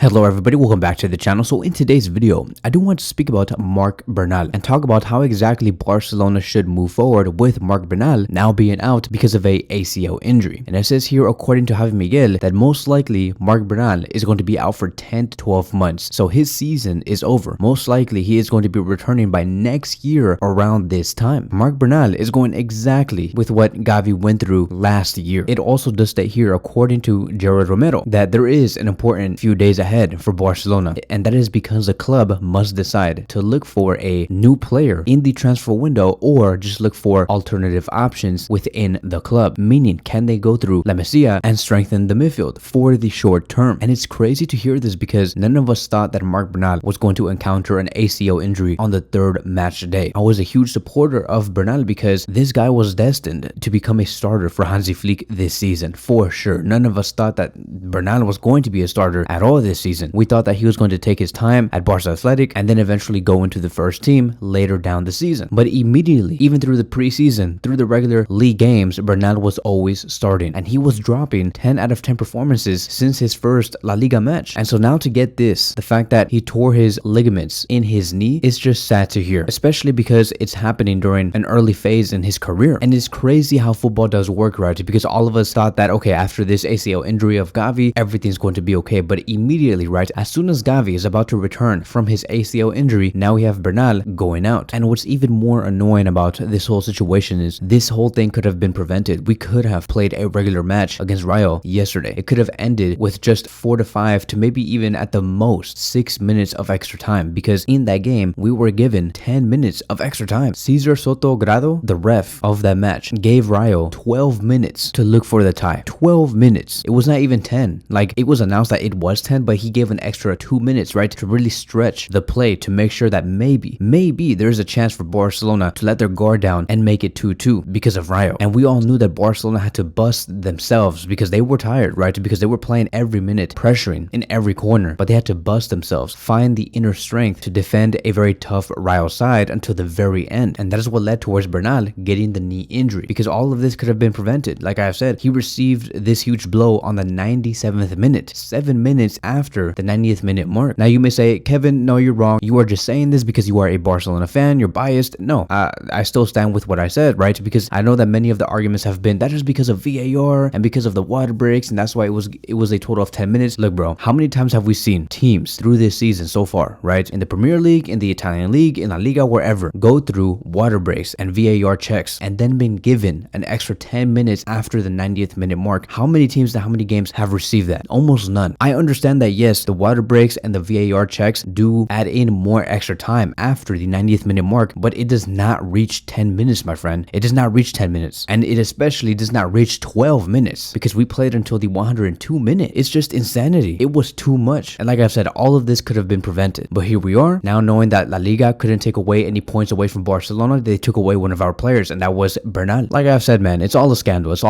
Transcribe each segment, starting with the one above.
Hello everybody, welcome back to the channel. So in today's video, I do want to speak about Marc Bernal and talk about how exactly Barcelona should move forward with Marc Bernal now being out because of a ACL injury. And it says here, according to Javi Miguel, that most likely Marc Bernal is going to be out for 10 to 12 months. So his season is over. Most likely he is going to be returning by next year around this time. Marc Bernal is going exactly with what Gavi went through last year. It also does state here, according to Gerard Romero, that there is an important few days ahead for Barcelona, and that is because the club must decide to look for a new player in the transfer window or just look for alternative options within the club, meaning can they go through La Masia and strengthen the midfield for the short term. And it's crazy to hear this because none of us thought that Marc Bernal was going to encounter an ACL injury on the third match day. I was a huge supporter of Bernal because this guy was destined to become a starter for Hansi Flick this season for sure. None of us thought that Bernal was going to be a starter at all this season. We thought that he was going to take his time at Barça Athletic and then eventually go into the first team later down the season. But immediately, even through the preseason, through the regular league games, Bernal was always starting and he was dropping 10 out of 10 performances since his first La Liga match. And so now to get this, the fact that he tore his ligaments in his knee is just sad to hear, especially because it's happening during an early phase in his career. And it's crazy how football does work, right? Because all of us thought that, okay, after this ACL injury of Gavi, everything's going to be okay. But immediately, right, as soon as Gavi is about to return from his ACL injury, now we have Bernal going out. And what's even more annoying about this whole situation is this whole thing could have been prevented. We could have played a regular match against Rayo yesterday. It could have ended with just 4 to 5 to maybe even at the most 6 minutes of extra time, because in that game we were given 10 minutes of extra time. Cesar Soto Grado, the ref of that match, gave Rayo 12 minutes to look for the tie. 12 minutes. It was not even 10. Like, it was announced that it was 10, but he gave an extra 2 minutes, right, to really stretch the play to make sure that maybe there's a chance for Barcelona to let their guard down and make it 2-2 because of Rayo. And we all knew that Barcelona had to bust themselves because they were tired, right, because they were playing every minute, pressuring in every corner, but they had to bust themselves, find the inner strength to defend a very tough Rayo side until the very end. And that is what led towards Bernal getting the knee injury, because all of this could have been prevented. Like I've said, he received this huge blow on the 97th minute, 7 minutes after the 90th minute mark. Now you may say, Kevin, no, you're wrong. You are just saying this because you are a Barcelona fan. You're biased. No, I still stand with what I said, right? Because I know that many of the arguments have been that is because of VAR and because of the water breaks, and that's why it was a total of 10 minutes. Look, bro, how many times have we seen teams through this season so far, right, in the Premier League, in the Italian League, in La Liga, wherever, go through water breaks and VAR checks and then been given an extra 10 minutes after the 90th minute mark? How many teams and how many games have received that? Almost none. I understand that, yes, the water breaks and the VAR checks do add in more extra time after the 90th minute mark, but it does not reach 10 minutes, my friend. It does not reach 10 minutes. And it especially does not reach 12 minutes because we played until the 102 minute. It's just insanity. It was too much. And like I've said, all of this could have been prevented. But here we are, now knowing that La Liga couldn't take away any points away from Barcelona. They took away one of our players, and that was Bernal. Like I've said, man, it's all a scandal. It's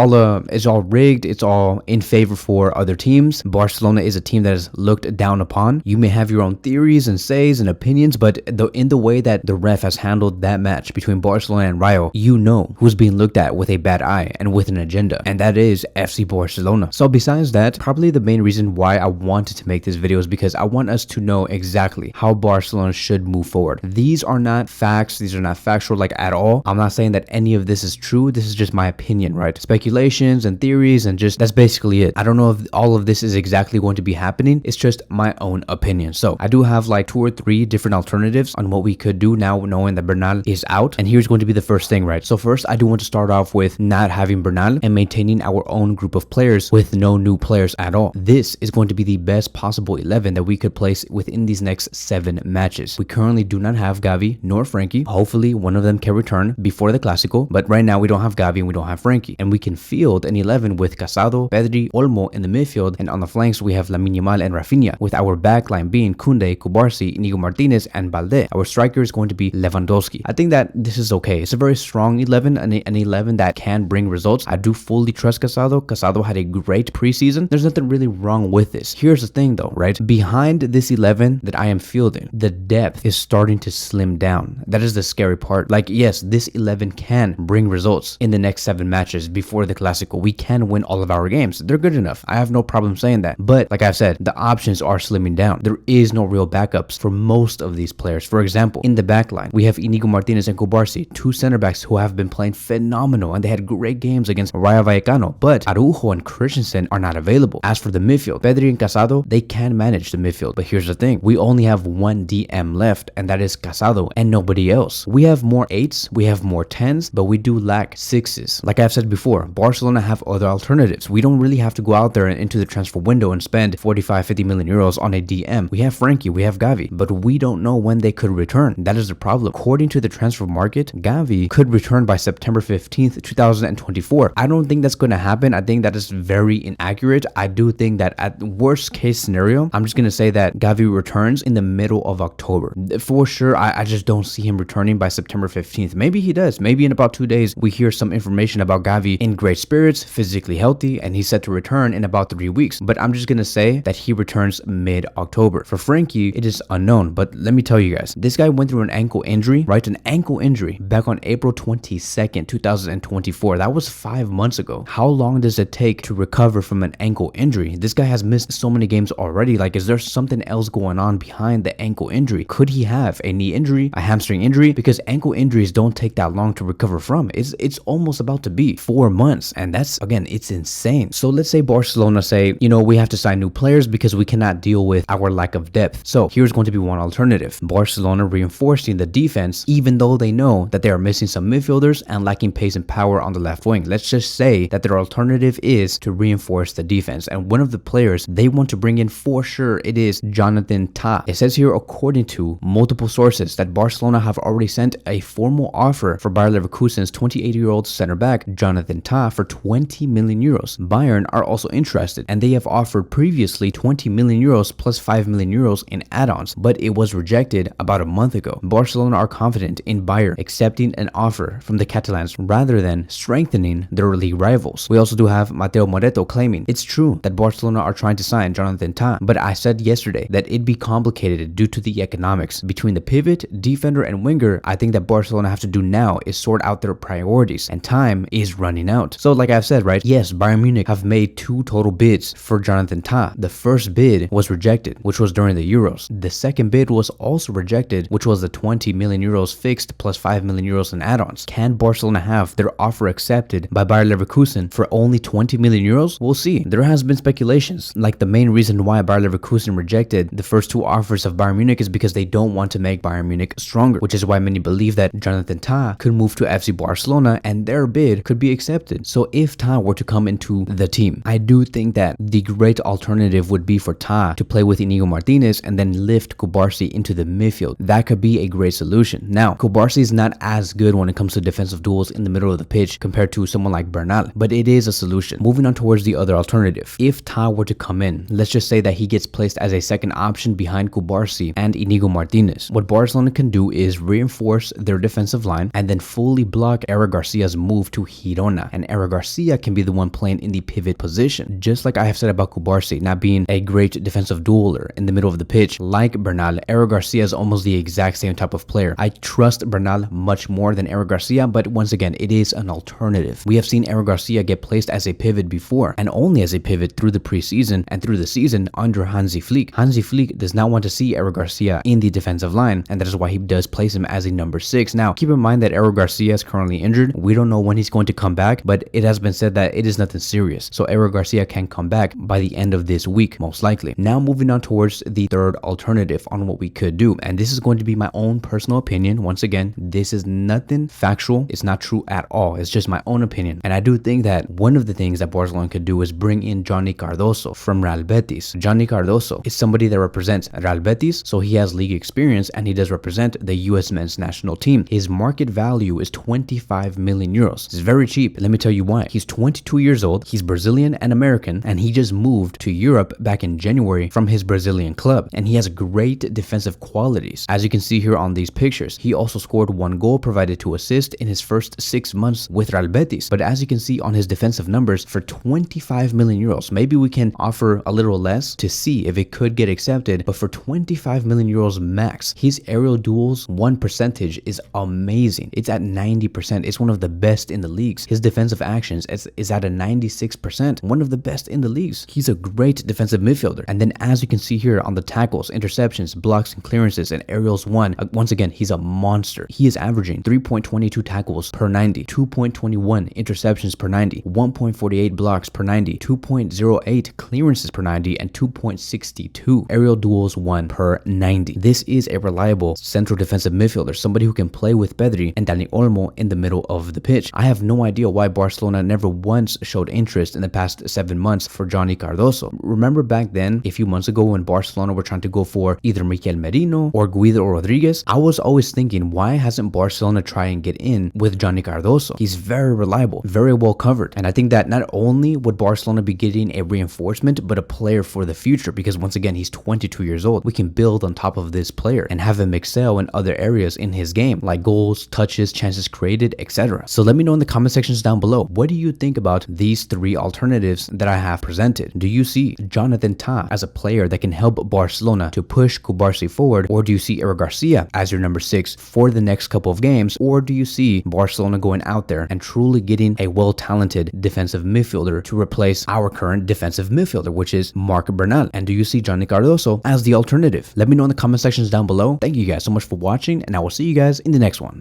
all rigged. It's all in favor for other teams. Barcelona is a team that is looked down upon. You may have your own theories and says and opinions, but in the way that the ref has handled that match between Barcelona and Rayo, you know who's being looked at with a bad eye and with an agenda, and that is FC Barcelona. So besides that, probably the main reason why I wanted to make this video is because I want us to know exactly how Barcelona should move forward. These are not facts. These are not factual, like, at all. I'm not saying that any of this is true. This is just my opinion, right? Speculations and theories, and just that's basically it. I don't know if all of this is exactly going to be happening. It's just my own opinion. So I do have like 2 or 3 different alternatives on what we could do now knowing that Bernal is out. And here's going to be the first thing, right? So first, I do want to start off with not having Bernal and maintaining our own group of players with no new players at all. This is going to be the best possible 11 that we could place within these next 7 matches. We currently do not have Gavi nor Frankie. Hopefully one of them can return before the Clásico, but right now we don't have Gavi and we don't have Frankie. And we can field an 11 with Casado, Pedri, Olmo in the midfield, and on the flanks we have Lamine Yamal and Rafinha, with our backline being Koundé, Kubarsi, Inigo Martinez, and Balde. Our striker is going to be Lewandowski. I think that this is okay. It's a very strong 11, an 11 that can bring results. I do fully trust Casado. Casado had a great preseason. There's nothing really wrong with this. Here's the thing though, right? Behind this 11 that I am fielding, the depth is starting to slim down. That is the scary part. Like, yes, this 11 can bring results in the next 7 matches before the Clásico. We can win all of our games. They're good enough. I have no problem saying that. But like I've said, the options are slimming down. There is no real backups for most of these players. For example, in the back line, we have Inigo Martinez and Cubarsí, two center backs who have been playing phenomenal and they had great games against Rayo Vallecano, but Araujo and Christensen are not available. As for the midfield, Pedri and Casado, they can manage the midfield, but here's the thing, we only have one DM left, and that is Casado and nobody else. We have more 8s, we have more 10s, but we do lack 6s. Like I've said before, Barcelona have other alternatives. We don't really have to go out there and into the transfer window and spend 45-50 million euros on a DM. We have Frankie, we have Gavi, but we don't know when they could return. That is the problem. According to the transfer market, Gavi could return by September 15th, 2024. I don't think that's going to happen. I think that is very inaccurate. I do think that at worst case scenario, I'm just going to say that Gavi returns in the middle of October. For sure, I just don't see him returning by September 15th. Maybe he does. Maybe in about 2 days, we hear some information about Gavi in great spirits, physically healthy, and he's set to return in about 3 weeks. But I'm just going to say that he returns mid-October. For Frankie, it is unknown, but let me tell you guys, this guy went through an ankle injury, right? An ankle injury back on April 22nd, 2024. That was 5 months ago. How long does it take to recover from an ankle injury? This guy has missed so many games already. Like, is there something else going on behind the ankle injury? Could he have a knee injury, a hamstring injury? Because ankle injuries don't take that long to recover from. It's almost about to be 4 months, and that's, again, it's insane. So let's say Barcelona say, you know, we have to sign new players because we cannot deal with our lack of depth. So here's going to be one alternative. Barcelona reinforcing the defense, even though they know that they are missing some midfielders and lacking pace and power on the left wing. Let's just say that their alternative is to reinforce the defense, and one of the players they want to bring in for sure, it is Jonathan Tah. It says here, according to multiple sources, that Barcelona have already sent a formal offer for Bayer Leverkusen's 28-year-old center back Jonathan Tah for 20 million euros. Bayern are also interested, and they have offered previously 20 million euros plus 5 million euros in add-ons, but it was rejected about a month ago. Barcelona are confident in Bayern accepting an offer from the Catalans rather than strengthening their league rivals. We also do have Mateo Moreto claiming it's true that Barcelona are trying to sign Jonathan Tah, but I said yesterday that it'd be complicated due to the economics. Between the pivot, defender, and winger, I think that Barcelona have to do now is sort out their priorities, and time is running out. So like I've said, right, yes, Bayern Munich have made 2 total bids for Jonathan Tah. The first bid was rejected, which was during the Euros. The second bid was also rejected, which was the 20 million euros fixed plus 5 million euros in add-ons. Can Barcelona have their offer accepted by Bayer Leverkusen for only 20 million euros? We'll see. There has been speculations, like the main reason why Bayer Leverkusen rejected the first 2 offers of Bayern Munich is because they don't want to make Bayern Munich stronger, which is why many believe that Jonathan Tah could move to FC Barcelona and their bid could be accepted. So if Tah were to come into the team, I do think that the great alternative would be for Tah to play with Inigo Martinez and then lift Cubarsí into the midfield. That could be a great solution. Now, Cubarsí is not as good when it comes to defensive duels in the middle of the pitch compared to someone like Bernal, but it is a solution. Moving on towards the other alternative. If Tah were to come in, let's just say that he gets placed as a second option behind Cubarsí and Inigo Martinez. What Barcelona can do is reinforce their defensive line and then fully block Eric Garcia's move to Girona, and Eric Garcia can be the one playing in the pivot position. Just like I have said about Cubarsí not being a great defensive dueler in the middle of the pitch, like Bernal, Eric Garcia is almost the exact same type of player. I trust Bernal much more than Eric Garcia, but once again, it is an alternative. We have seen Eric Garcia get placed as a pivot before, and only as a pivot through the preseason and through the season under Hansi Flick. Hansi Flick does not want to see Eric Garcia in the defensive line, and that is why he does place him as a number 6. Now, keep in mind that Eric Garcia is currently injured. We don't know when he's going to come back, but it has been said that it is nothing serious. So Eric Garcia can come back by the end of this week, most likely. Now, moving on towards the third alternative on what we could do, and this is going to be my own personal opinion. Once again, this is nothing factual. It's not true at all. It's just my own opinion. And I do think that one of the things that Barcelona could do is bring in Johnny Cardoso from Real Betis. Johnny Cardoso is somebody that represents Real Betis, so he has league experience and he does represent the US men's national team. His market value is 25 million euros. It's very cheap. Let me tell you why. He's 22 years old. He's Brazilian and American, and he just moved to Europe back in January from his Brazilian club, and he has great defensive qualities. As you can see here on these pictures, he also scored 1 goal, provided 2 assists in his first 6 months with Real Betis. But as you can see on his defensive numbers, for 25 million euros, maybe we can offer a little less to see if it could get accepted, but for 25 million euros max, his aerial duels 1% is amazing. It's at 90%. It's one of the best in the leagues. His defensive actions is at a 96%, one of the best in the leagues. He's a great defensive midfielder. And then as you can see here on the tackles, interceptions, blocks, and clearances, and aerials won, once again, he's a monster. He is averaging 3.22 tackles per 90, 2.21 interceptions per 90, 1.48 blocks per 90, 2.08 clearances per 90, and 2.62 aerial duels won per 90. This is a reliable central defensive midfielder, somebody who can play with Pedri and Dani Olmo in the middle of the pitch. I have no idea why Barcelona never once showed interest in the past 7 months for Johnny Cardoso. Remember back then, a few months ago, when Barcelona were trying to go for either Mikel Merino or Guido Rodriguez? I was always thinking, why hasn't Barcelona tried and get in with Johnny Cardoso? He's very reliable, very well covered. And I think that not only would Barcelona be getting a reinforcement, but a player for the future, because once again, he's 22 years old. We can build on top of this player and have him excel in other areas in his game, like goals, touches, chances created, etc. So let me know in the comment sections down below, what do you think about these 3 alternatives that I have presented? Do you see Jonathan Tah as a player that can help Barcelona to push Cubarsí forward, or do you see Eric Garcia as your number 6 for the next couple of games, or do you see Barcelona going out there and truly getting a well-talented defensive midfielder to replace our current defensive midfielder, which is Marc Bernal? And do you see Johnny Cardoso as the alternative? Let me know in the comment sections down below. Thank you guys so much for watching, and I will see you guys in the next one.